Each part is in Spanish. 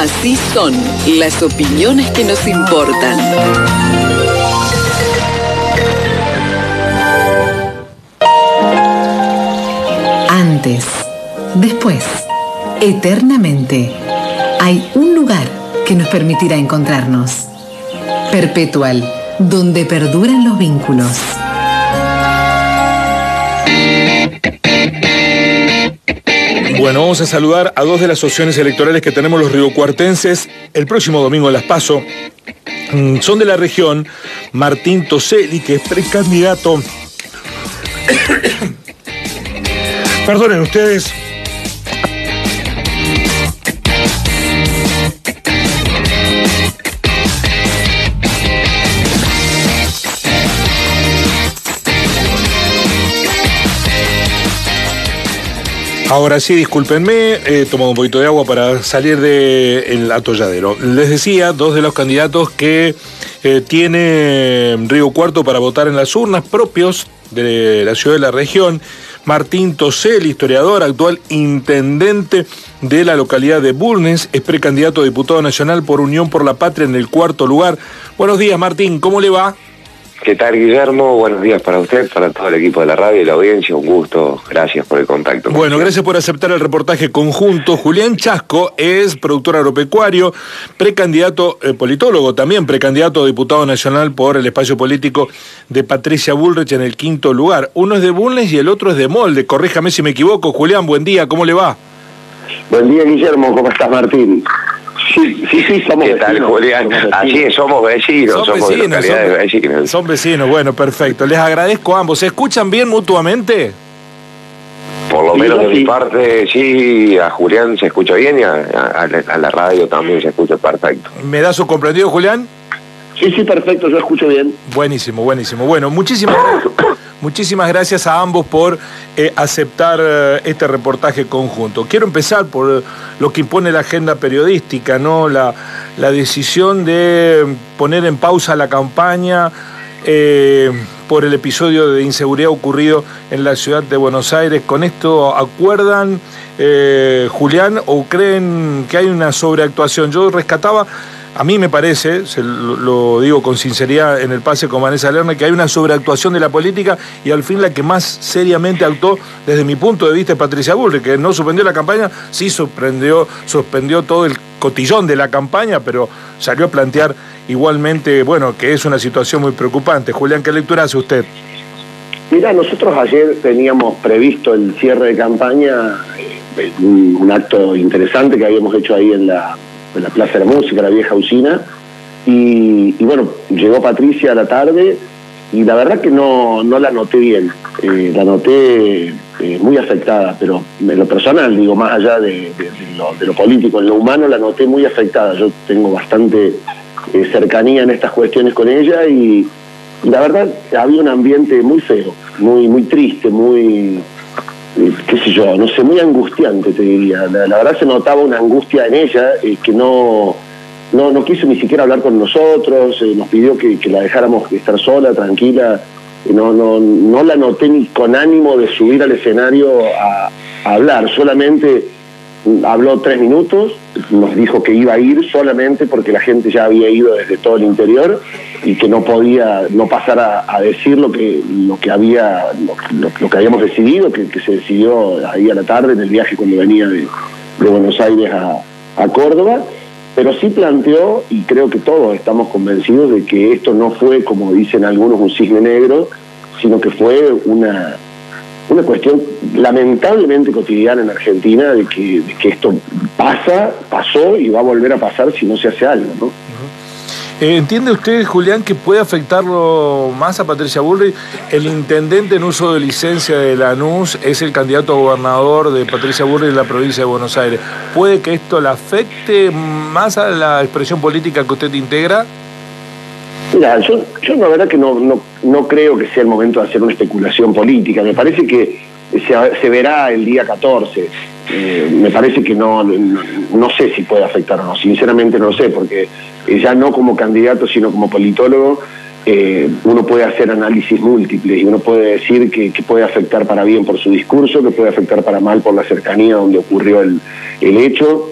Así son las opiniones que nos importan. Antes, después, eternamente, hay un lugar que nos permitirá encontrarnos. Perpetual, donde perduran los vínculos. Bueno, vamos a saludar a dos de las opciones electorales que tenemos los riocuartenses el próximo domingo en Las PASO. Son de la región Martín Toselli, que es precandidato. Perdonen ustedes. Ahora sí, discúlpenme, he tomado un poquito de agua para salir del atolladero. Les decía, dos de los candidatos que tiene Río Cuarto para votar en las urnas propios de la ciudad de la región. Martín Toselli, historiador, actual intendente de la localidad de Bulnes, es precandidato a diputado nacional por Unión por la Patria en el cuarto lugar. Buenos días, Martín, ¿cómo le va? ¿Qué tal, Guillermo? Buenos días para usted, para todo el equipo de la radio y la audiencia. Un gusto, gracias por el contacto. Bueno, gracias por aceptar el reportaje conjunto. Julián Chasco es productor agropecuario, precandidato, politólogo también, precandidato a diputado nacional por el espacio político de Patricia Bullrich en el quinto lugar. Uno es de Bulnes y el otro es de Molde. Corríjame si me equivoco. Julián, buen día, ¿cómo le va? Buen día, Guillermo, ¿cómo estás, Martín? Sí, somos ¿Qué tal, vecinos, Julián? Así es, somos vecinos, somos de localidades vecinos. Son vecinos, bueno, perfecto. Les agradezco a ambos. ¿Se escuchan bien mutuamente? Por lo menos de mi parte, sí, a Julián se escucha bien y a la radio también se escucha perfecto. ¿Me da su comprendido, Julián? Sí, perfecto, yo escucho bien. Buenísimo. Bueno, muchísimas gracias a ambos por aceptar este reportaje conjunto. Quiero empezar por lo que impone la agenda periodística, ¿no? La decisión de poner en pausa la campaña por el episodio de inseguridad ocurrido en la ciudad de Buenos Aires. ¿Con esto acuerdan, Julián, o creen que hay una sobreactuación? Yo rescataba, a mí me parece, lo digo con sinceridad en el pase con Vanessa Lerner, que hay una sobreactuación de la política y al fin la que más seriamente actuó desde mi punto de vista es Patricia Bullrich, que no suspendió la campaña, sí suspendió todo el cotillón de la campaña, pero salió a plantear igualmente, bueno, que es una situación muy preocupante. Julián, ¿qué lectura hace usted? Mira, nosotros ayer teníamos previsto el cierre de campaña, un acto interesante que habíamos hecho ahí en la Plaza de la Música, la vieja usina, y bueno, llegó Patricia a la tarde y la verdad que no la noté bien, la noté muy afectada, pero en lo personal, digo, más allá de lo político, en lo humano la noté muy afectada. Yo tengo bastante cercanía en estas cuestiones con ella y la verdad había un ambiente muy feo, muy triste, muy... qué sé yo, no sé, muy angustiante, te diría. La verdad se notaba una angustia en ella, que no quiso ni siquiera hablar con nosotros, nos pidió que la dejáramos estar sola, tranquila. No la noté ni con ánimo de subir al escenario a hablar, solamente habló 3 minutos, nos dijo que iba a ir solamente porque la gente ya había ido desde todo el interior y que no podía no pasar a decir lo que habíamos decidido, que se decidió ahí a la tarde en el viaje cuando venía de Buenos Aires a Córdoba, pero sí planteó, y creo que todos estamos convencidos de que esto no fue, como dicen algunos, un cisne negro, sino que fue una cuestión lamentablemente cotidiana en Argentina de que esto pasó y va a volver a pasar si no se hace algo, ¿no? ¿Entiende usted, Julián, que puede afectarlo más a Patricia Bullrich? El intendente en uso de licencia de Lanús es el candidato a gobernador de Patricia Bullrich en la provincia de Buenos Aires. ¿Puede que esto le afecte más a la expresión política que usted integra? Mira, yo la verdad que no creo que sea el momento de hacer una especulación política. Me parece que se verá el día 14. Me parece que no sé si puede afectar o no. Sinceramente no lo sé, porque ya no como candidato, sino como politólogo, uno puede hacer análisis múltiples y uno puede decir que puede afectar para bien por su discurso, que puede afectar para mal por la cercanía donde ocurrió el hecho.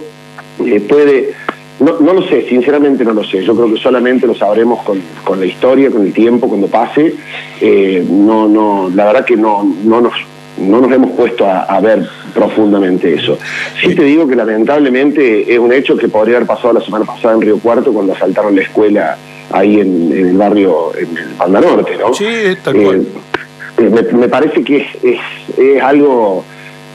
No lo sé, sinceramente no lo sé. Yo creo que solamente lo sabremos con la historia, con el tiempo, cuando pase. La verdad que no nos hemos puesto a ver profundamente eso. Sí te digo que lamentablemente es un hecho que podría haber pasado la semana pasada en Río Cuarto cuando asaltaron la escuela ahí en el barrio, en el Panda Norte, ¿no? Sí, tal cual. Me parece que es algo...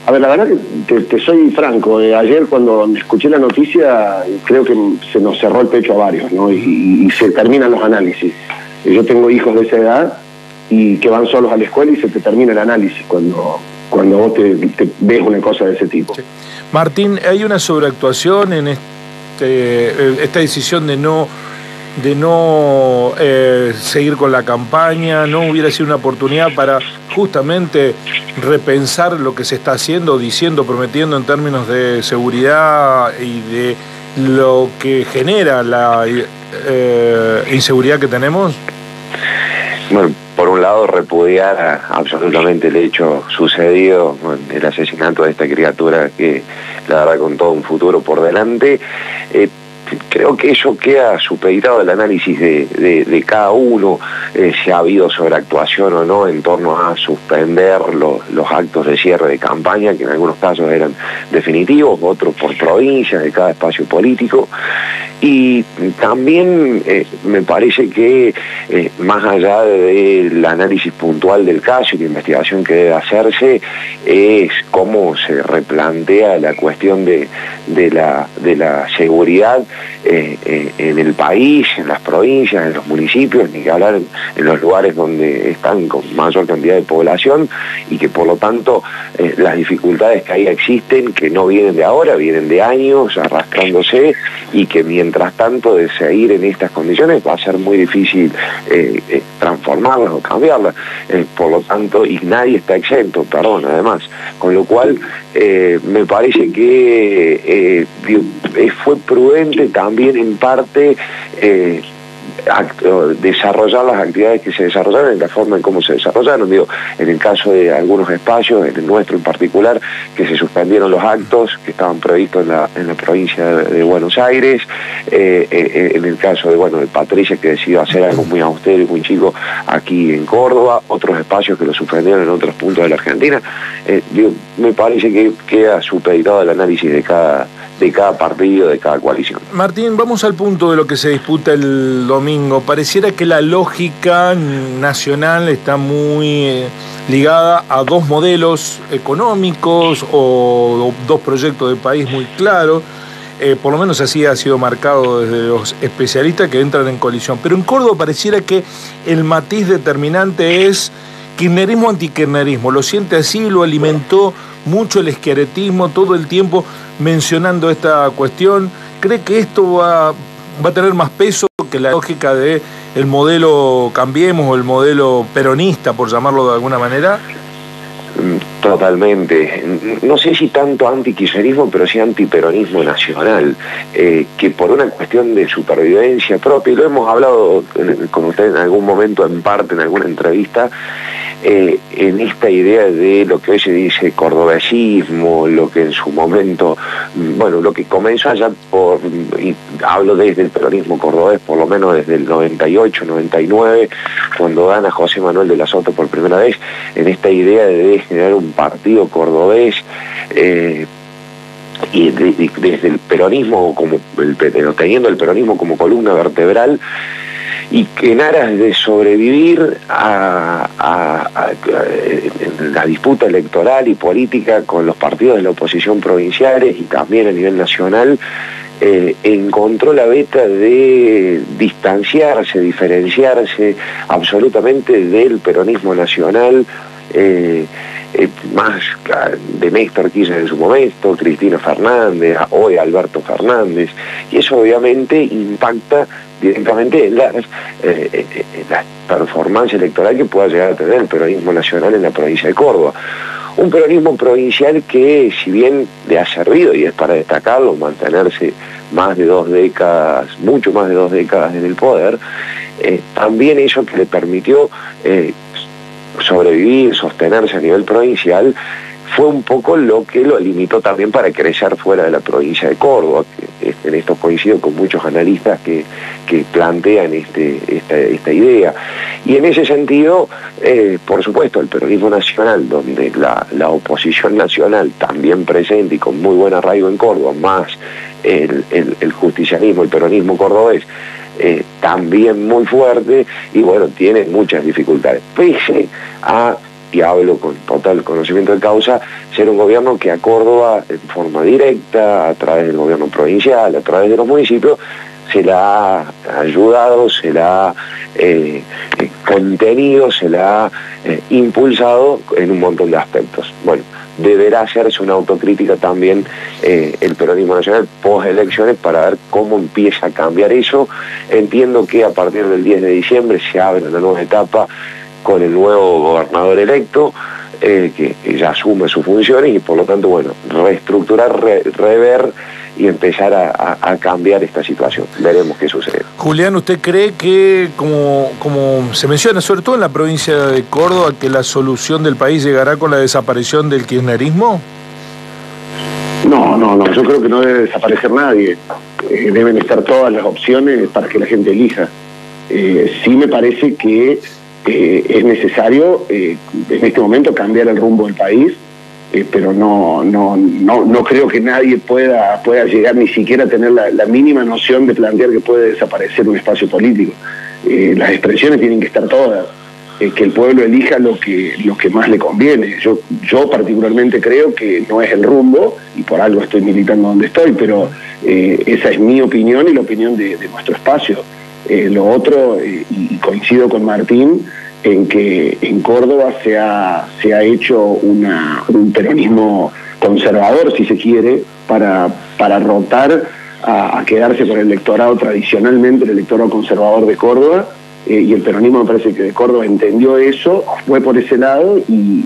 A ver, la verdad que te soy franco, ayer cuando escuché la noticia creo que se nos cerró el pecho a varios, ¿no? Y se terminan los análisis. Yo tengo hijos de esa edad y que van solos a la escuela y se te termina el análisis cuando vos te ves una cosa de ese tipo. Sí. Martín, hay una sobreactuación en esta decisión de no seguir con la campaña. ¿No hubiera sido una oportunidad para justamente repensar lo que se está haciendo, diciendo, prometiendo en términos de seguridad y de lo que genera la inseguridad que tenemos? Bueno, por un lado repudiar absolutamente el hecho sucedido, el asesinato de esta criatura que la verdad con todo un futuro por delante. Creo que eso queda supeditado al análisis de cada uno, si ha habido sobreactuación o no en torno a suspender los actos de cierre de campaña, que en algunos casos eran definitivos, otros por provincias de cada espacio político. Y también me parece que más allá del análisis puntual del caso y la investigación que debe hacerse, es cómo se replantea la cuestión de la seguridad en el país, en las provincias, en los municipios, ni que hablar en los lugares donde están con mayor cantidad de población, y que por lo tanto las dificultades que ahí existen, que no vienen de ahora, vienen de años arrastrándose, y que mientras tanto de seguir en estas condiciones va a ser muy difícil transformarlas o cambiarlas. Por lo tanto, y nadie está exento, perdón, además, con lo cual me parece que fue prudente también en parte desarrollar las actividades que se desarrollaron en la forma en cómo se desarrollaron. Digo, en el caso de algunos espacios, en el nuestro en particular, que se suspendieron los actos que estaban previstos en la provincia de Buenos Aires, en el caso de Patricia, que decidió hacer algo muy austero y muy chico aquí en Córdoba, otros espacios que lo suspendieron en otros puntos de la Argentina. Me parece que queda supeditado el análisis de cada partido, de cada coalición. Martín, vamos al punto de lo que se disputa el domingo. Pareciera que la lógica nacional está muy ligada a dos modelos económicos o dos proyectos de país muy claros. Por lo menos así ha sido marcado desde los especialistas que entran en colisión. Pero en Córdoba pareciera que el matiz determinante es kirchnerismo antikirchnerismo. Lo siente así, lo alimentó mucho el schiarettismo todo el tiempo mencionando esta cuestión. ¿Cree que esto va a tener más peso que la lógica de el modelo Cambiemos o el modelo peronista, por llamarlo de alguna manera? Totalmente. No sé si tanto antikirchnerismo, pero sí antiperonismo nacional, que por una cuestión de supervivencia propia, y lo hemos hablado con usted en algún momento, en parte, en alguna entrevista, en esta idea de lo que hoy se dice cordobesismo, lo que en su momento, lo que comenzó allá y hablo desde el peronismo cordobés, por lo menos desde el 98, 99, cuando gana José Manuel de la Sota por primera vez, en esta idea de generar un partido cordobés, y desde el peronismo, teniendo el peronismo como columna vertebral, y que en aras de sobrevivir en la disputa electoral y política con los partidos de la oposición provinciales y también a nivel nacional, encontró la beta de distanciarse, diferenciarse absolutamente del peronismo nacional, más de Néstor Kirchner en su momento, Cristina Fernández, hoy Alberto Fernández, y eso obviamente impacta directamente en la performance electoral que pueda llegar a tener el peronismo nacional en la provincia de Córdoba. Un peronismo provincial que, si bien le ha servido, y es para destacarlo, mantenerse más de 2 décadas, mucho más de 2 décadas en el poder, también eso que le permitió sobrevivir, sostenerse a nivel provincial, fue un poco lo que lo limitó también para crecer fuera de la provincia de Córdoba, que en esto coincido con muchos analistas que plantean esta idea. Y en ese sentido, por supuesto, el peronismo nacional, donde la oposición nacional también presente y con muy buen arraigo en Córdoba, más el justicialismo, el peronismo cordobés, también muy fuerte, y bueno, tiene muchas dificultades, pese a, y hablo con total conocimiento de causa, ser un gobierno que a Córdoba, en forma directa, a través del gobierno provincial, a través de los municipios, se la ha ayudado, se la ha contenido, se la ha impulsado en un montón de aspectos. Bueno, deberá hacerse una autocrítica también el peronismo nacional post elecciones para ver cómo empieza a cambiar eso. Entiendo que a partir del 10 de diciembre se abre una nueva etapa con el nuevo gobernador electo, que ya asume sus funciones y por lo tanto, bueno, reestructurar, rever y empezar a cambiar esta situación. Veremos qué sucede. Julián, ¿usted cree que, como se menciona, sobre todo en la provincia de Córdoba, que la solución del país llegará con la desaparición del kirchnerismo? No, yo creo que no debe desaparecer nadie. Deben estar todas las opciones para que la gente elija. Sí me parece que es necesario en este momento cambiar el rumbo del país, pero no creo que nadie pueda llegar ni siquiera a tener la mínima noción de plantear que puede desaparecer un espacio político. Las expresiones tienen que estar todas, que el pueblo elija lo que más le conviene. Yo particularmente creo que no es el rumbo, y por algo estoy militando donde estoy, pero esa es mi opinión y la opinión de nuestro espacio. Lo otro, y coincido con Martín, en que en Córdoba se ha hecho un peronismo conservador, si se quiere, para rotar a quedarse con el electorado tradicionalmente, el electorado conservador de Córdoba, y el peronismo me parece que de Córdoba entendió eso, fue por ese lado, y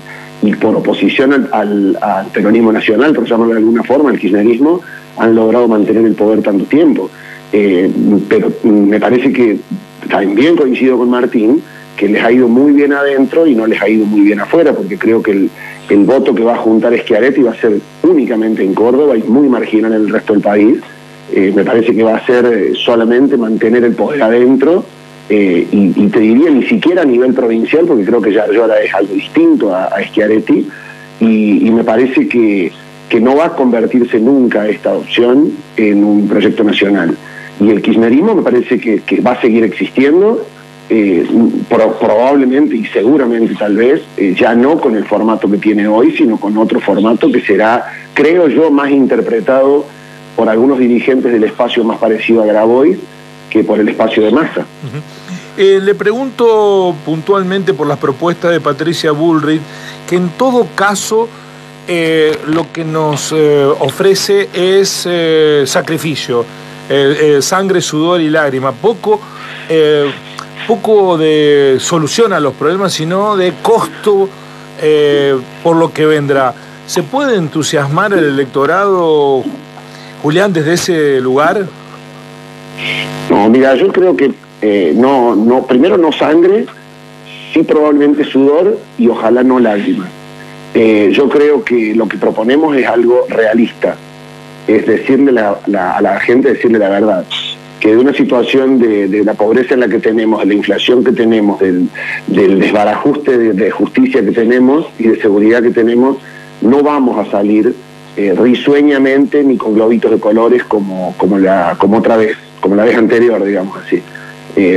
por oposición al peronismo nacional, por llamarlo de alguna forma, al kirchnerismo, han logrado mantener el poder tanto tiempo. Pero me parece que también coincido con Martín, que les ha ido muy bien adentro y no les ha ido muy bien afuera, porque creo que el voto que va a juntar Schiaretti va a ser únicamente en Córdoba y muy marginal en el resto del país. Me parece que va a ser solamente mantener el poder adentro, y te diría ni siquiera a nivel provincial, porque creo que ya ahora es algo distinto a Schiaretti, y me parece que no va a convertirse nunca esta opción en un proyecto nacional. Y el kirchnerismo me parece que va a seguir existiendo, probablemente y seguramente tal vez, ya no con el formato que tiene hoy, sino con otro formato que será, creo yo, más interpretado por algunos dirigentes del espacio más parecido a Grabois que por el espacio de Massa. Le pregunto puntualmente por las propuestas de Patricia Bullrich, que en todo caso lo que nos ofrece es sacrificio, sangre, sudor y lágrima, poco de solución a los problemas, sino de costo por lo que vendrá. ¿Se puede entusiasmar el electorado, Julián, desde ese lugar? No, mira, yo creo que primero no sangre, sí probablemente sudor y ojalá no lágrimas. Yo creo que lo que proponemos es algo realista, es decirle a la gente, decirle la verdad, que de una situación de la pobreza en la que tenemos, de la inflación que tenemos, del desbarajuste de justicia que tenemos y de seguridad que tenemos, no vamos a salir risueñamente ni con globitos de colores como otra vez, como la vez anterior, digamos así.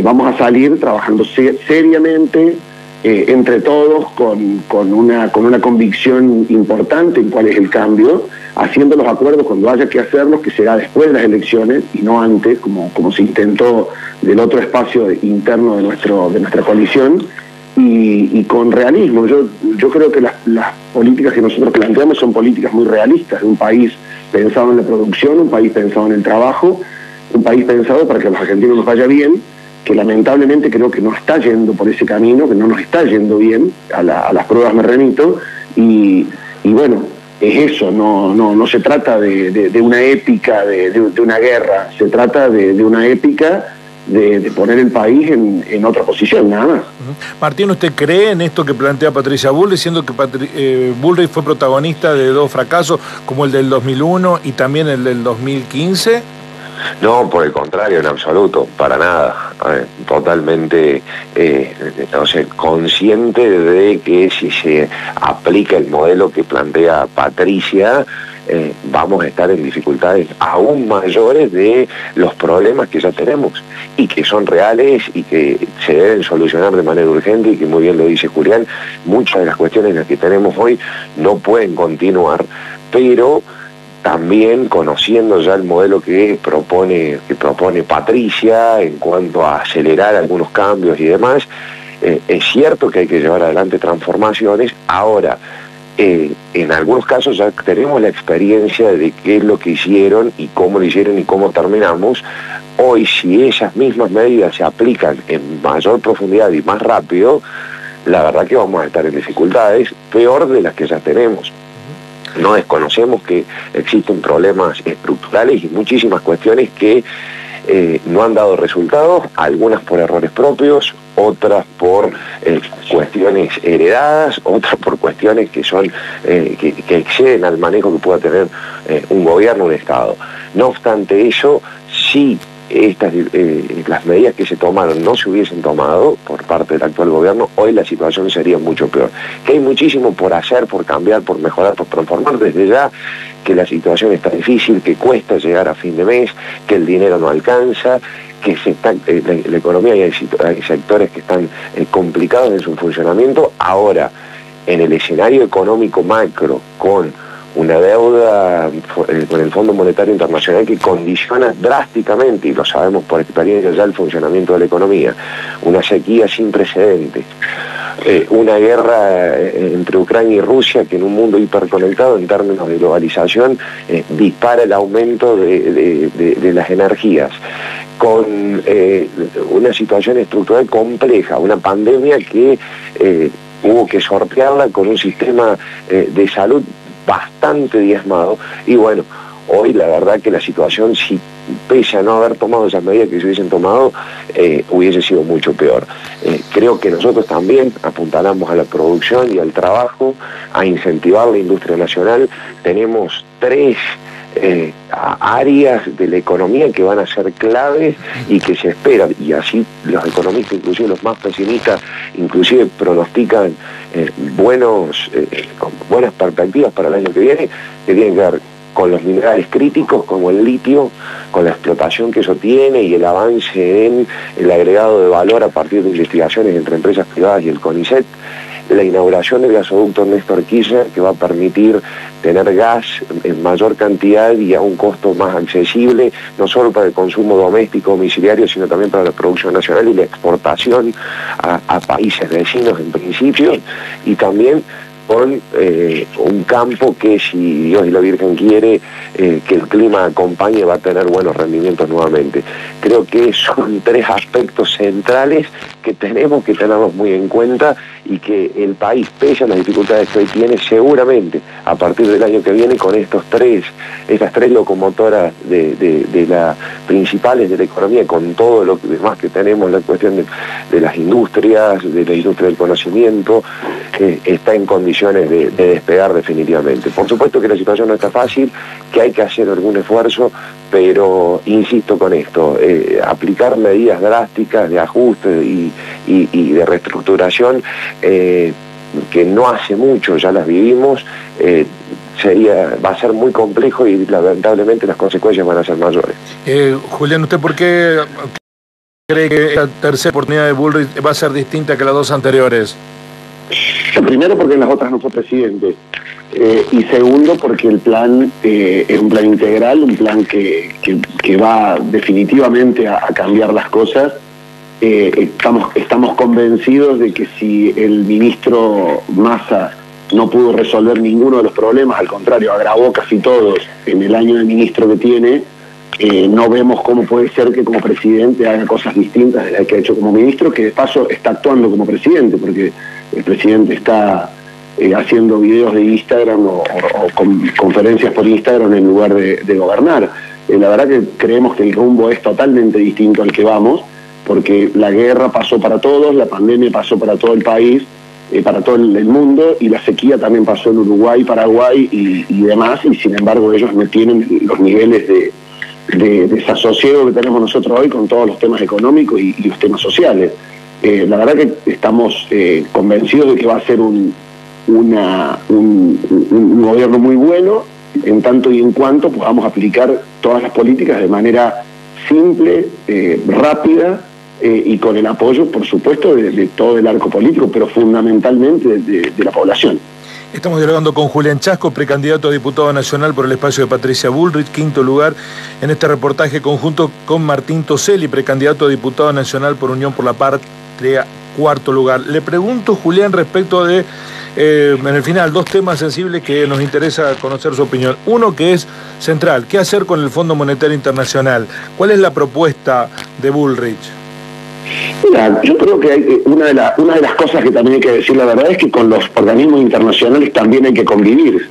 Vamos a salir trabajando seriamente, entre todos, con una convicción importante en cuál es el cambio, haciendo los acuerdos cuando haya que hacerlos, que será después de las elecciones y no antes, como se intentó del otro espacio interno de nuestra coalición, y con realismo. Yo creo que las políticas que nosotros planteamos son políticas muy realistas, de un país pensado en la producción, un país pensado en el trabajo, un país pensado para que a los argentinos nos vaya bien, que lamentablemente creo que no está yendo por ese camino, que no nos está yendo bien, a las pruebas me remito, y bueno, es eso, no se trata de una épica, de una guerra, se trata de una épica de poner el país en otra posición, nada más. Martín, ¿usted cree en esto que plantea Patricia Bullrich, siendo que Bullrich fue protagonista de dos fracasos, como el del 2001 y también el del 2015? No, por el contrario, en absoluto, para nada. Totalmente consciente de que si se aplica el modelo que plantea Patricia, vamos a estar en dificultades aún mayores de los problemas que ya tenemos y que son reales y que se deben solucionar de manera urgente, y que muy bien lo dice Julián, muchas de las cuestiones las que tenemos hoy no pueden continuar, pero también conociendo ya el modelo que propone Patricia en cuanto a acelerar algunos cambios y demás, es cierto que hay que llevar adelante transformaciones. Ahora, en algunos casos ya tenemos la experiencia de qué es lo que hicieron y cómo lo hicieron y cómo terminamos. Hoy, si esas mismas medidas se aplican en mayor profundidad y más rápido, la verdad que vamos a estar en dificultades peor de las que ya tenemos. No desconocemos que existen problemas estructurales y muchísimas cuestiones que no han dado resultados, algunas por errores propios, otras por cuestiones heredadas, otras por cuestiones que son que exceden al manejo que pueda tener un gobierno, un Estado. No obstante eso, sí, las medidas que se tomaron no se hubiesen tomado por parte del actual gobierno, hoy la situación sería mucho peor. Que hay muchísimo por hacer, por cambiar, por mejorar, por transformar desde ya, que la situación está difícil, que cuesta llegar a fin de mes, que el dinero no alcanza, que la economía y hay sectores que están complicados en su funcionamiento. Ahora, en el escenario económico macro, con una deuda con el Fondo Monetario Internacional que condiciona drásticamente, y lo sabemos por experiencia ya, el funcionamiento de la economía, una sequía sin precedentes, una guerra entre Ucrania y Rusia que en un mundo hiperconectado en términos de globalización dispara el aumento de las energías, con una situación estructural compleja, una pandemia que hubo que sortearla con un sistema de salud bastante diezmado. Y bueno, hoy la verdad que la situación, si pese a no haber tomado esas medidas que se hubiesen tomado, hubiese sido mucho peor. Creo que nosotros también apuntalamos a la producción y al trabajo, a incentivar la industria nacional. Tenemos tres áreas de la economía que van a ser claves y que se esperan, y así los economistas, inclusive los más pesimistas, inclusive pronostican buenas perspectivas para el año que viene, que tienen que ver con los minerales críticos como el litio, con la explotación que eso tiene y el avance en el agregado de valor a partir de investigaciones entre empresas privadas y el CONICET, la inauguración del gasoducto Néstor Kirchner, que va a permitir tener gas en mayor cantidad y a un costo más accesible, no solo para el consumo doméstico domiciliario, sino también para la producción nacional y la exportación a países vecinos en principio, y también con un campo que, si Dios y la Virgen quiere, que el clima acompañe, va a tener buenos rendimientos nuevamente. Creo que son tres aspectos centrales que tenemos que tenerlos muy en cuenta, y que el país, pese a las dificultades que hoy tiene, seguramente a partir del año que viene, con estas tres locomotoras de las principales de la economía, con todo lo demás que tenemos, la cuestión de las industrias, de la industria del conocimiento, está en condiciones de despegar definitivamente. Por supuesto que la situación no está fácil, que hay que hacer algún esfuerzo, pero insisto con esto, aplicar medidas drásticas de ajuste y de reestructuración, que no hace mucho ya las vivimos, va a ser muy complejo y lamentablemente las consecuencias van a ser mayores. Julián, ¿usted por qué cree que la tercera oportunidad de Bullrich va a ser distinta que las dos anteriores? Primero, porque en las otras no fue presidente. Y segundo, porque el plan es un plan integral, un plan que va definitivamente a cambiar las cosas. Estamos convencidos de que si el ministro Massa no pudo resolver ninguno de los problemas, al contrario, agravó casi todos en el año de ministro que tiene, no vemos cómo puede ser que como presidente haga cosas distintas de las que ha hecho como ministro, que de paso está actuando como presidente, porque el presidente está haciendo videos de Instagram o conferencias por Instagram en lugar de gobernar. La verdad que creemos que el rumbo es totalmente distinto al que vamos, porque la guerra pasó para todos, la pandemia pasó para todo el país, para todo el mundo, y la sequía también pasó en Uruguay, Paraguay y demás, y sin embargo ellos no tienen los niveles de desasosiego que tenemos nosotros hoy con todos los temas económicos y los temas sociales. La verdad que estamos convencidos de que va a ser un gobierno muy bueno, en tanto y en cuanto podamos aplicar todas las políticas de manera simple, rápida, y con el apoyo, por supuesto, de todo el arco político, pero fundamentalmente de la población. Estamos dialogando con Julián Chasco, precandidato a diputado nacional por el espacio de Patricia Bullrich, quinto lugar en este reportaje conjunto con Martín Toselli, precandidato a diputado nacional por Unión por la Patria, cuarto lugar. Le pregunto, Julián, respecto de, en el final, dos temas sensibles que nos interesa conocer su opinión. Uno que es central, ¿qué hacer con el Fondo Monetario Internacional? ¿Cuál es la propuesta de Bullrich? Mira, yo creo que una de las cosas que también hay que decir la verdad es que con los organismos internacionales también hay que convivir.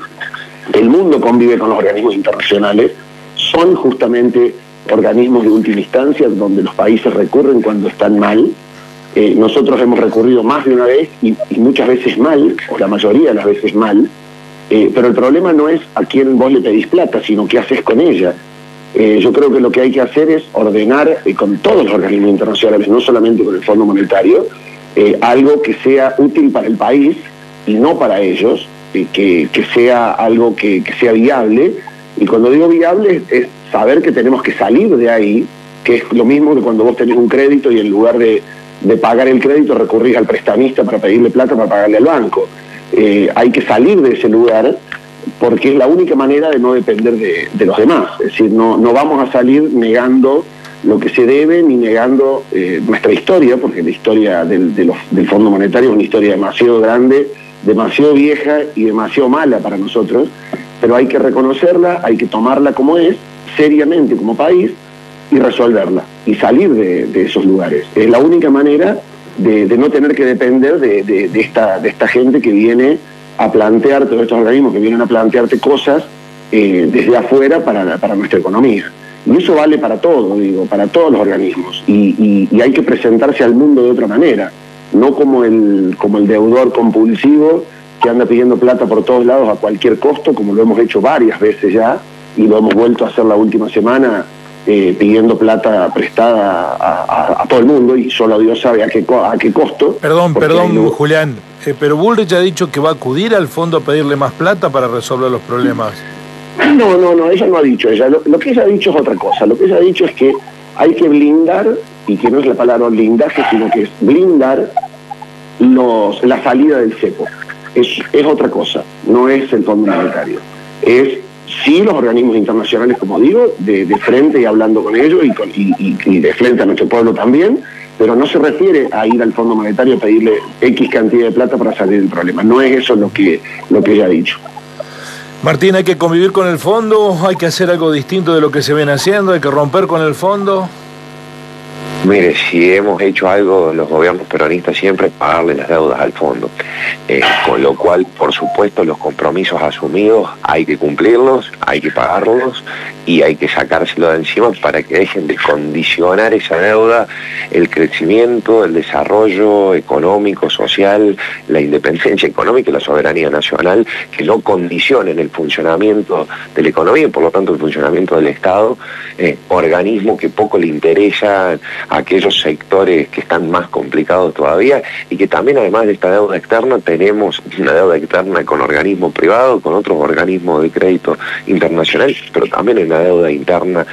El mundo convive con los organismos internacionales, son justamente organismos de última instancia donde los países recurren cuando están mal. Nosotros hemos recurrido más de una vez y muchas veces mal, o la mayoría de las veces mal, pero el problema no es a quién vos le pedís plata, sino qué haces con ella. Yo creo que lo que hay que hacer es ordenar con todos los organismos internacionales, no solamente con el Fondo Monetario, algo que sea útil para el país y no para ellos, que sea algo que sea viable. Y cuando digo viable es saber que tenemos que salir de ahí, que es lo mismo que cuando vos tenés un crédito y en lugar de pagar el crédito recurrís al prestamista para pedirle plata para pagarle al banco. Hay que salir de ese lugar, porque es la única manera de no depender de los demás. Es decir, no vamos a salir negando lo que se debe ni negando nuestra historia, porque la historia del Fondo Monetario es una historia demasiado grande, demasiado vieja y demasiado mala para nosotros, pero hay que reconocerla, hay que tomarla como es, seriamente como país, y resolverla, y salir de esos lugares. Es la única manera de no tener que depender de esta gente que viene a plantearte, todos estos organismos que vienen a plantearte cosas desde afuera para nuestra economía. Y eso vale para todo, digo, para todos los organismos. Y hay que presentarse al mundo de otra manera, no como el deudor compulsivo que anda pidiendo plata por todos lados a cualquier costo, como lo hemos hecho varias veces ya, y lo hemos vuelto a hacer la última semana, pidiendo plata prestada a todo el mundo, y solo Dios sabe a qué costo. Perdón, Julián, pero Bullrich ha dicho que va a acudir al fondo a pedirle más plata para resolver los problemas. No, ella no ha dicho. Lo que ella ha dicho es otra cosa. Lo que ella ha dicho es que hay que blindar, y que no es la palabra blindaje, sino que es blindar la salida del cepo. Es otra cosa, no es el Fondo Monetario. Es sí los organismos internacionales, como digo, de frente y hablando con ellos y de frente a nuestro pueblo también, pero no se refiere a ir al Fondo Monetario a pedirle X cantidad de plata para salir del problema. No es eso lo que ella ha dicho. Martín, ¿hay que convivir con el fondo? ¿Hay que hacer algo distinto de lo que se viene haciendo? ¿Hay que romper con el fondo? Mire, si hemos hecho algo los gobiernos peronistas siempre es pagarle las deudas al fondo, con lo cual, por supuesto, los compromisos asumidos hay que cumplirlos, hay que pagarlos y hay que sacárselo de encima para que dejen de condicionar esa deuda, el crecimiento, el desarrollo económico, social, la independencia económica y la soberanía nacional, que no condicionen el funcionamiento de la economía y por lo tanto el funcionamiento del Estado, organismo que poco le interesa a aquellos sectores que están más complicados todavía, y que también, además de esta deuda externa, tenemos una deuda externa con organismos privados, con otros organismos de crédito internacional, pero también una deuda interna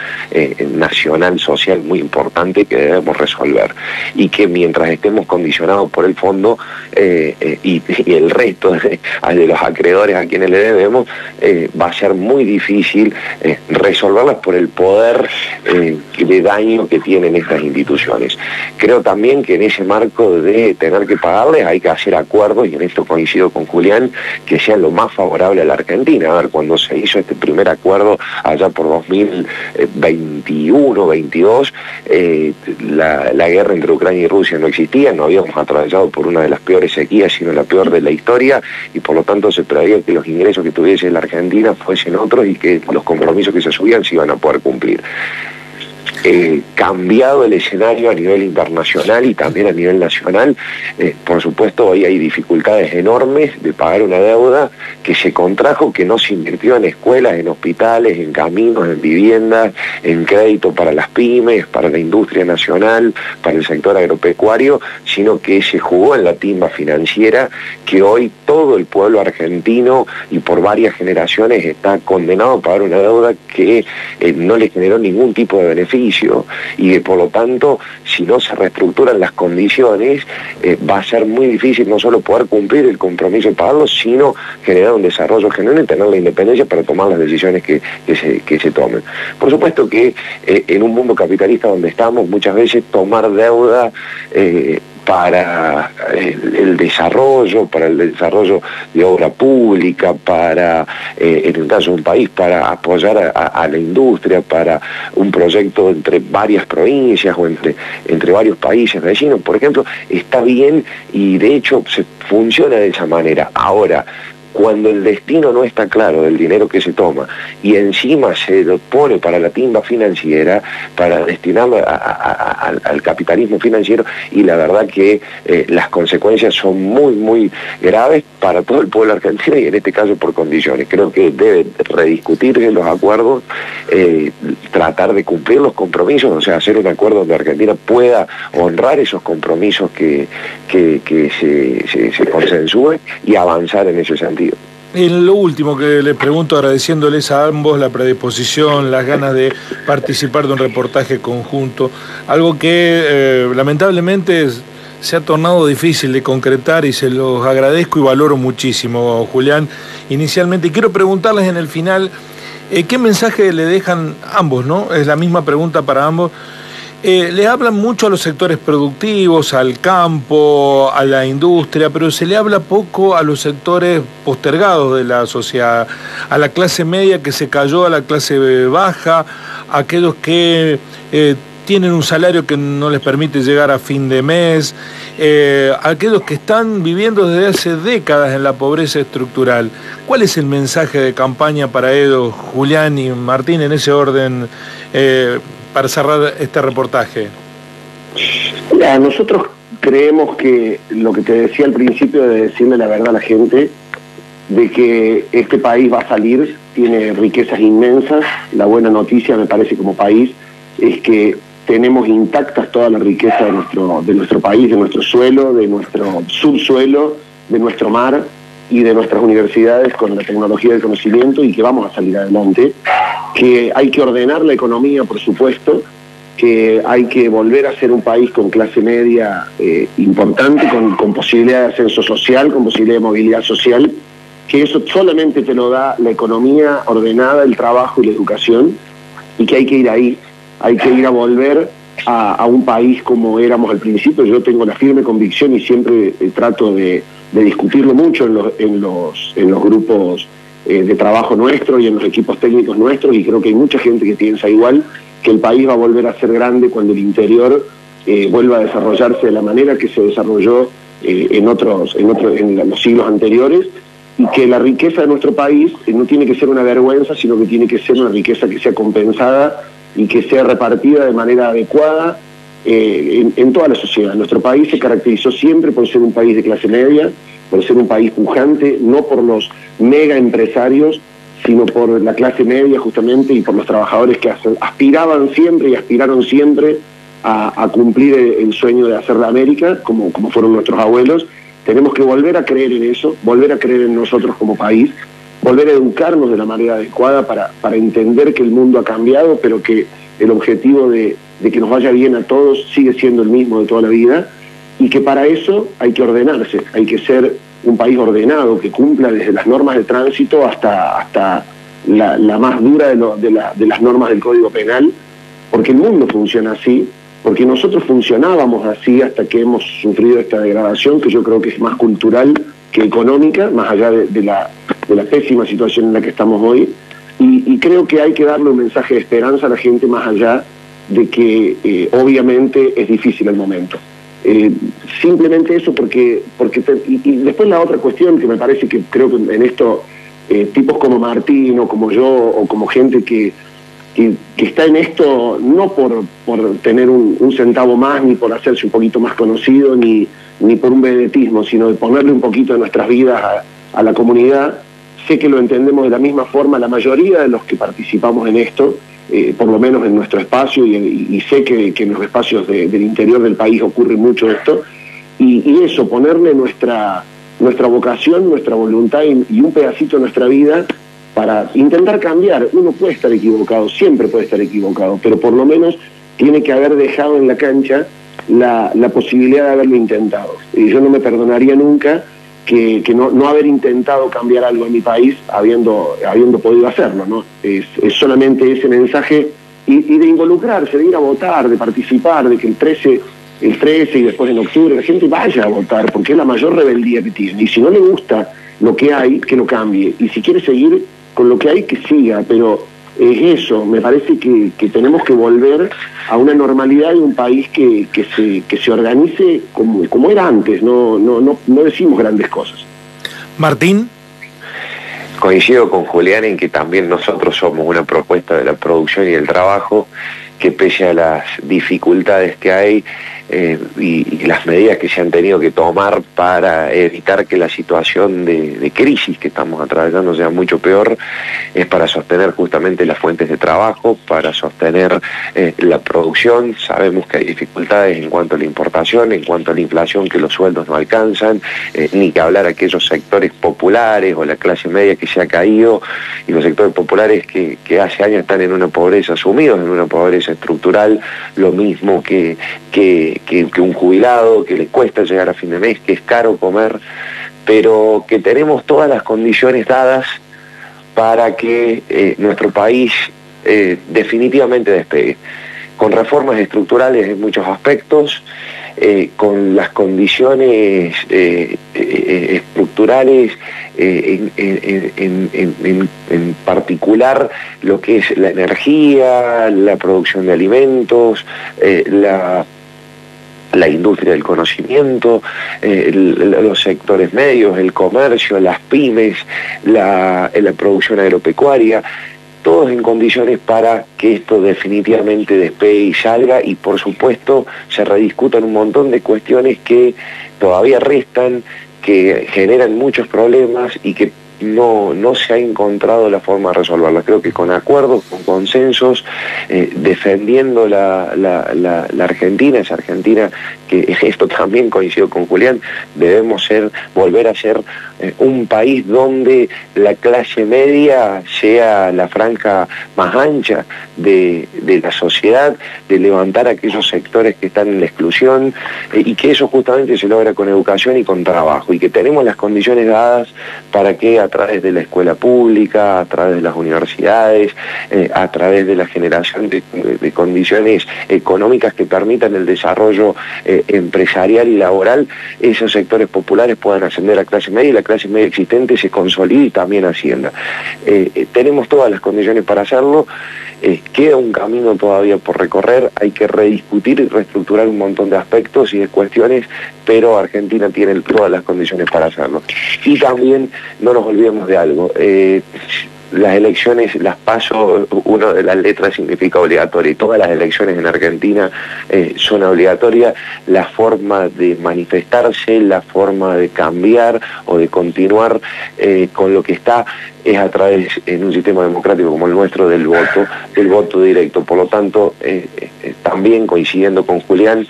nacional, social, muy importante que debemos resolver, y que mientras estemos condicionados por el fondo y el resto de los acreedores a quienes le debemos, va a ser muy difícil resolverlas por el poder de daño que tienen estas instituciones. Creo también que en ese marco de tener que pagarles hay que hacer acuerdos, y en esto coincido con Julián, que sean lo más favorable a la Argentina. A ver, cuando se hizo este primer acuerdo allá por 2021-22, la guerra entre Ucrania y Rusia no existía, no habíamos atravesado por una de las peores sequías, sino la peor de la historia, y por lo tanto se preveía que los ingresos que tuviese la Argentina fuesen otros y que los compromisos que se subían se iban a poder cumplir. cambiado el escenario a nivel internacional y también a nivel nacional. Por supuesto, hoy hay dificultades enormes de pagar una deuda que se contrajo, que no se invirtió en escuelas, en hospitales, en caminos, en viviendas, en crédito para las pymes, para la industria nacional, para el sector agropecuario, sino que se jugó en la timba financiera, que hoy todo el pueblo argentino y por varias generaciones está condenado a pagar una deuda que no le generó ningún tipo de beneficio, y que por lo tanto, si no se reestructuran las condiciones, va a ser muy difícil no solo poder cumplir el compromiso de pagarlo, sino generar un desarrollo genuino y tener la independencia para tomar las decisiones que se tomen. Por supuesto que en un mundo capitalista donde estamos, muchas veces tomar deuda para el desarrollo de obra pública, para, en el caso de un país, para apoyar a la industria, para un proyecto entre varias provincias o entre varios países vecinos, por ejemplo, está bien y de hecho se funciona de esa manera. Ahora, cuando el destino no está claro del dinero que se toma y encima se lo pone para la timba financiera, para destinarlo al capitalismo financiero, y la verdad que las consecuencias son muy, muy graves para todo el pueblo argentino y en este caso por condiciones. Creo que deben rediscutirse los acuerdos, tratar de cumplir los compromisos, o sea, hacer un acuerdo donde Argentina pueda honrar esos compromisos que se consensúen y avanzar en ese sentido. En lo último que les pregunto, agradeciéndoles a ambos la predisposición, las ganas de participar de un reportaje conjunto, algo que lamentablemente se ha tornado difícil de concretar y se los agradezco y valoro muchísimo, Julián. Inicialmente quiero preguntarles en el final, ¿qué mensaje le dejan ambos, no? Es la misma pregunta para ambos. Le hablan mucho a los sectores productivos, al campo, a la industria, pero se le habla poco a los sectores postergados de la sociedad, a la clase media que se cayó, a la clase baja, a aquellos que tienen un salario que no les permite llegar a fin de mes, a aquellos que están viviendo desde hace décadas en la pobreza estructural. ¿Cuál es el mensaje de campaña para ellos, Julián y Martín, en ese orden, para cerrar este reportaje? Nosotros creemos que lo que te decía al principio, de decirle la verdad a la gente, de que este país va a salir, tiene riquezas inmensas. La buena noticia, me parece, como país, es que tenemos intactas toda la riqueza de nuestro país, de nuestro suelo, de nuestro subsuelo, de nuestro mar y de nuestras universidades con la tecnología del conocimiento, y que vamos a salir adelante, que hay que ordenar la economía, por supuesto, que hay que volver a ser un país con clase media importante, con posibilidad de ascenso social, con posibilidad de movilidad social, que eso solamente te lo da la economía ordenada, el trabajo y la educación, y que hay que ir ahí, hay que ir a volver a un país como éramos al principio. Yo tengo la firme convicción y siempre trato de discutirlo mucho en los grupos de trabajo nuestro y en los equipos técnicos nuestros, y creo que hay mucha gente que piensa igual, que el país va a volver a ser grande cuando el interior vuelva a desarrollarse de la manera que se desarrolló en los siglos anteriores, y que la riqueza de nuestro país no tiene que ser una vergüenza, sino que tiene que ser una riqueza que sea compensada y que sea repartida de manera adecuada en toda la sociedad. Nuestro país se caracterizó siempre por ser un país de clase media, por ser un país pujante, no por los mega empresarios, sino por la clase media justamente, y por los trabajadores que aspiraban siempre y aspiraron siempre a cumplir el sueño de hacer la América, como fueron nuestros abuelos. Tenemos que volver a creer en eso, volver a creer en nosotros como país, volver a educarnos de la manera adecuada para entender que el mundo ha cambiado, pero que el objetivo de que nos vaya bien a todos sigue siendo el mismo de toda la vida, y que para eso hay que ordenarse, hay que ser un país ordenado, que cumpla desde las normas de tránsito hasta la más dura de las normas del Código Penal, porque el mundo funciona así, porque nosotros funcionábamos así hasta que hemos sufrido esta degradación, que yo creo que es más cultural que económica, más allá de la pésima situación en la que estamos hoy, y creo que hay que darle un mensaje de esperanza a la gente, más allá de que obviamente es difícil el momento. Simplemente eso, y después la otra cuestión que me parece que creo que en esto tipos como Martín o como yo o como gente que que está en esto no por tener un centavo más, ni por hacerse un poquito más conocido, ni por un vedetismo, sino de ponerle un poquito de nuestras vidas a la comunidad. Sé que lo entendemos de la misma forma la mayoría de los que participamos en esto, por lo menos en nuestro espacio, y sé que en los espacios del interior del país ocurre mucho esto, y eso, ponerle nuestra vocación, nuestra voluntad y un pedacito de nuestra vida para intentar cambiar. Uno puede estar equivocado, siempre puede estar equivocado, pero por lo menos tiene que haber dejado en la cancha la posibilidad de haberlo intentado. Y yo no me perdonaría nunca que no haber intentado cambiar algo en mi país habiendo podido hacerlo, ¿no? Es solamente ese mensaje y de involucrarse, de ir a votar, de participar, de que el 13 y después en octubre la gente vaya a votar, porque es la mayor rebeldía que tiene. Y si no le gusta lo que hay, que lo cambie. Y si quiere seguir con lo que hay, que siga. Pero es eso, me parece que tenemos que volver a una normalidad de un país que se organice como era antes. No decimos grandes cosas. Martín. Coincido con Julián en que también nosotros somos una propuesta de la producción y el trabajo que, pese a las dificultades que hay y las medidas que se han tenido que tomar para evitar que la situación de crisis que estamos atravesando sea mucho peor, es para sostener justamente las fuentes de trabajo, para sostener la producción. Sabemos que hay dificultades en cuanto a la importación, en cuanto a la inflación, que los sueldos no alcanzan, ni que hablar aquellos sectores populares o la clase media que se ha caído, y los sectores populares que hace años están en una pobreza, sumidos en una pobreza estructural, lo mismo que un jubilado, que le cuesta llegar a fin de mes, que es caro comer, pero que tenemos todas las condiciones dadas para que nuestro país definitivamente despegue, con reformas estructurales en muchos aspectos, con las condiciones estructurales, en particular lo que es la energía, la producción de alimentos, la industria del conocimiento, los sectores medios, el comercio, las pymes, la producción agropecuaria, todos en condiciones para que esto definitivamente despegue y salga, y por supuesto se rediscutan un montón de cuestiones que todavía restan, que generan muchos problemas y que no se ha encontrado la forma de resolverlas. Creo que con acuerdos, con consensos, defendiendo la Argentina, esa Argentina que esto también coincido con Julián, debemos volver a ser un país donde la clase media sea la franja más ancha de la sociedad, de levantar a aquellos sectores que están en la exclusión, y que eso justamente se logra con educación y con trabajo, y que tenemos las condiciones dadas para que a través de la escuela pública, a través de las universidades, a través de la generación de condiciones económicas que permitan el desarrollo empresarial y laboral, esos sectores populares puedan ascender a clase media y la clase media existente se consolide y también ascienda. Tenemos todas las condiciones para hacerlo. Queda un camino todavía por recorrer, hay que rediscutir y reestructurar un montón de aspectos y de cuestiones, pero Argentina tiene todas las condiciones para hacerlo. Y también no nos olvidemos de algo. Las elecciones, las PASO, una de las letras significa obligatoria, y todas las elecciones en Argentina son obligatorias. La forma de manifestarse, la forma de cambiar o de continuar con lo que está es a través, en un sistema democrático como el nuestro, del voto directo. Por lo tanto, también coincidiendo con Julián,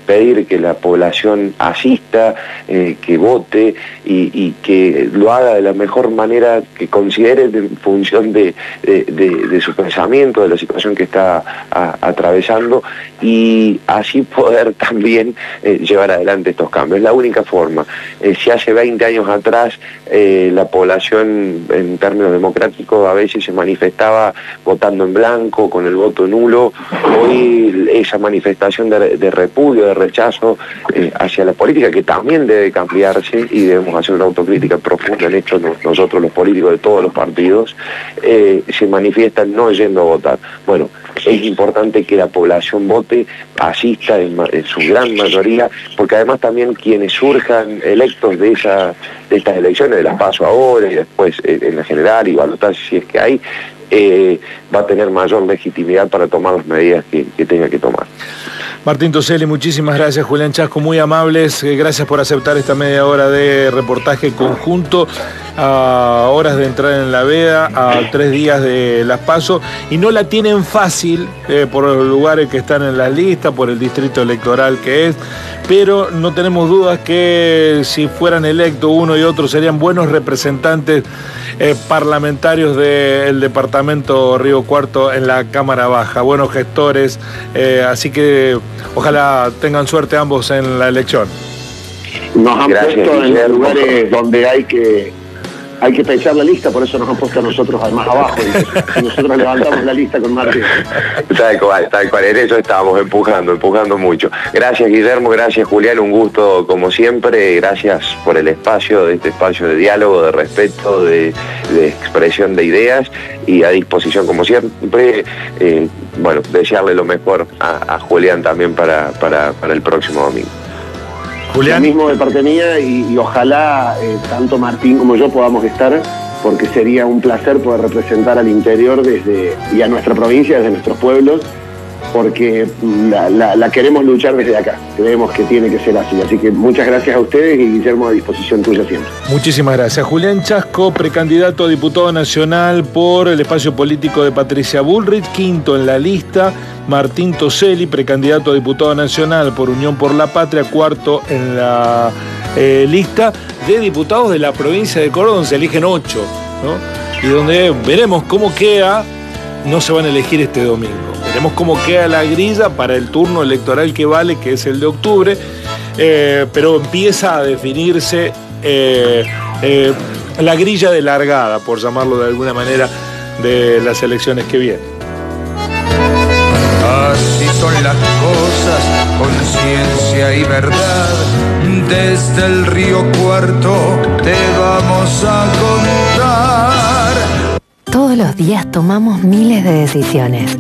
pedir que la población asista, que vote y que lo haga de la mejor manera que considere en función de su pensamiento, de la situación que está atravesando, y así poder también llevar adelante estos cambios. Es la única forma. Si hace 20 años atrás la población en términos democráticos a veces se manifestaba votando en blanco, con el voto nulo, hoy esa manifestación de repudio, de rechazo hacia la política, que también debe cambiarse, y debemos hacer una autocrítica profunda en esto nosotros los políticos de todos los partidos, se manifiestan no yendo a votar. Bueno, es importante que la población vote, asista en su gran mayoría, porque además también quienes surjan electos de estas elecciones, de las PASO ahora y después en la general y balotaje si es que hay, va a tener mayor legitimidad para tomar las medidas que tenga que tomar. Martín Toselli, muchísimas gracias. Julián Chasco, muy amables. Gracias por aceptar esta media hora de reportaje conjunto a horas de entrar en la veda, a 3 días de las PASO, y no la tienen fácil por los lugares que están en la lista, por el distrito electoral que es, pero no tenemos dudas que si fueran electos uno y otro serían buenos representantes parlamentarios del departamento Río Cuarto en la Cámara Baja, buenos gestores, así que ojalá tengan suerte ambos en la elección. Nos han puesto en los lugares donde hay que pensar la lista, por eso nos han puesto a nosotros más abajo. Y nosotros levantamos la lista con Martín. Tal cual. En eso estábamos empujando mucho. Gracias, Guillermo, gracias, Julián, un gusto como siempre. Gracias por el espacio, este espacio de diálogo, de respeto, de expresión de ideas, y a disposición como siempre. Bueno, desearle lo mejor a Julián también para el próximo domingo. Julián. Lo mismo de parte mía, y ojalá tanto Martín como yo podamos estar, porque sería un placer poder representar al interior y a nuestra provincia, desde nuestros pueblos, porque la queremos luchar desde acá. Creemos que tiene que ser así. Así que muchas gracias a ustedes, y Guillermo, a disposición tuya siempre. Muchísimas gracias. Julián Chasco, precandidato a diputado nacional por el espacio político de Patricia Bullrich, quinto en la lista. Martín Toselli, precandidato a diputado nacional por Unión por la Patria, cuarto en la lista de diputados de la provincia de Córdoba, donde se eligen 8, ¿no? Y donde veremos cómo queda, no se van a elegir este domingo. Veremos cómo queda la grilla para el turno electoral que vale, que es el de octubre, pero empieza a definirse la grilla de largada, por llamarlo de alguna manera, de las elecciones que vienen. Así son las cosas, conciencia y verdad. Desde el Río Cuarto te vamos a contar. Todos los días tomamos miles de decisiones.